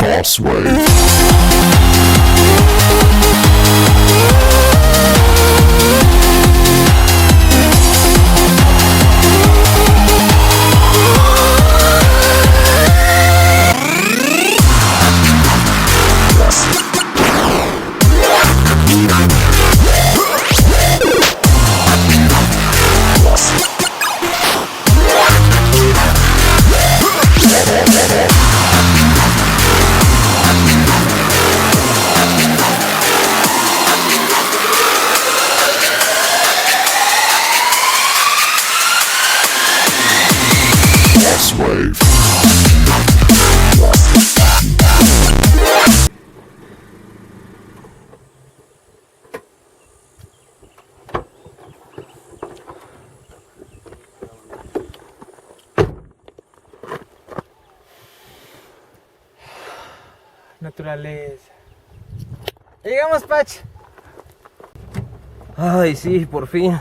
Crosswave. Naturaleza. Llegamos, Pach. Ay, sí, por fin.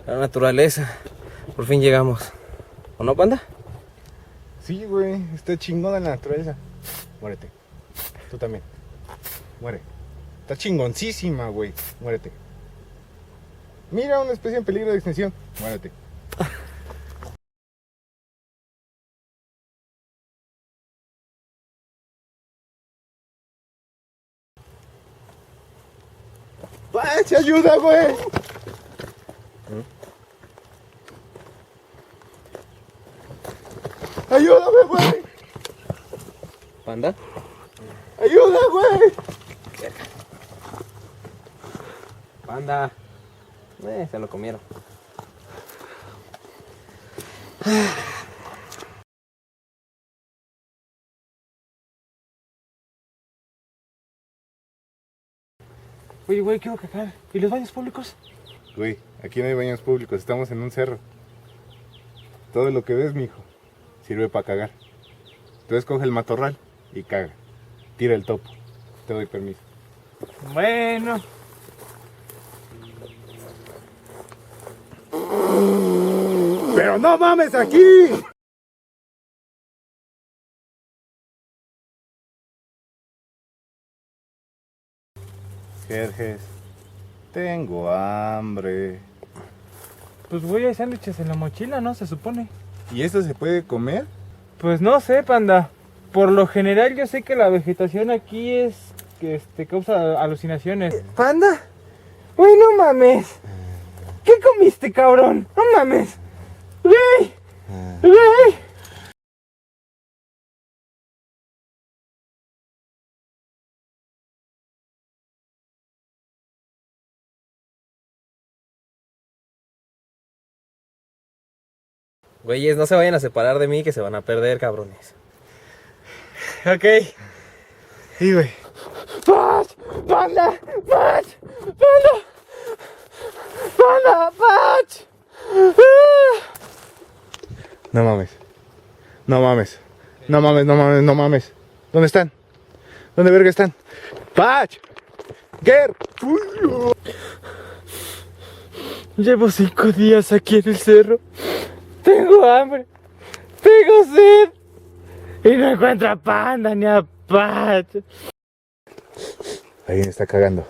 La naturaleza. Por fin llegamos. ¿O no, Panda? Sí, güey, está chingona la naturaleza. Muérete. Tú también. Muere. Está chingoncísima, güey. Muérete. Mira, una especie en peligro de extinción. Muérete. ¡Pach, ayuda, güey! ¡Ayúdame, güey! ¿Panda? ¡Ayuda, güey! Panda. Se lo comieron. Oye, güey, quiero cagar. ¿Y los baños públicos? Güey, aquí no hay baños públicos, estamos en un cerro. Todo lo que ves, mijo, sirve para cagar. Tú escoge el matorral y caga. Tira el topo. Te doy permiso. Bueno. ¡Pero no mames aquí! Jerjes, tengo hambre. Pues güey, hay sándwiches en la mochila, ¿no? Se supone. ¿Y esto se puede comer? Pues no sé, Panda. Por lo general yo sé que la vegetación aquí es que causa alucinaciones. ¿Panda? Güey, no mames. ¿Qué comiste, cabrón? No mames. Güey. Güey. Güeyes, no se vayan a separar de mí que se van a perder, cabrones. Ok. Sí, güey. ¡Pach! ¡Panda! ¡Pach! ¡Panda! ¡Panda! ¡Pach! No mames. No mames. No mames, no mames, no mames. ¿Dónde están? ¿Dónde verga están? ¡Pach! ¡Ger! Llevo 5 días aquí en el cerro. Tengo hambre. Tengo sed. Y no encuentro a Panda ni a Pach. Alguien está cagando.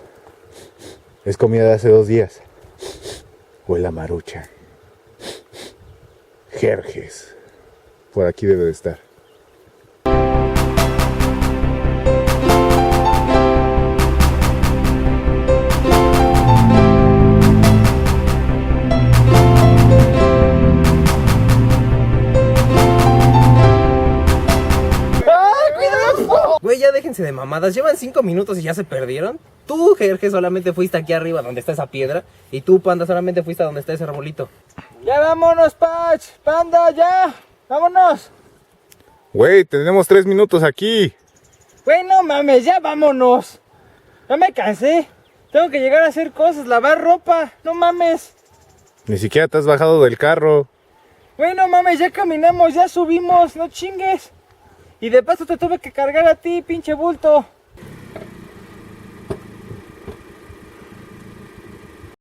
Es comida de hace 2 días. Huele a marucha. Jerjes. Por aquí debe de estar. Güey, ya déjense de mamadas. Llevan 5 minutos y ya se perdieron. Tú, Jerje, solamente fuiste aquí arriba donde está esa piedra. Y tú, Panda, solamente fuiste a donde está ese arbolito. Ya vámonos, Pach. Panda, ya. Vámonos. Güey, tenemos 3 minutos aquí. Güey, no mames, ya vámonos. Ya me cansé. Tengo que llegar a hacer cosas, lavar ropa. No mames. Ni siquiera te has bajado del carro. Güey, no mames, ya caminamos, ya subimos. No chingues. Y de paso te tuve que cargar a ti, pinche bulto.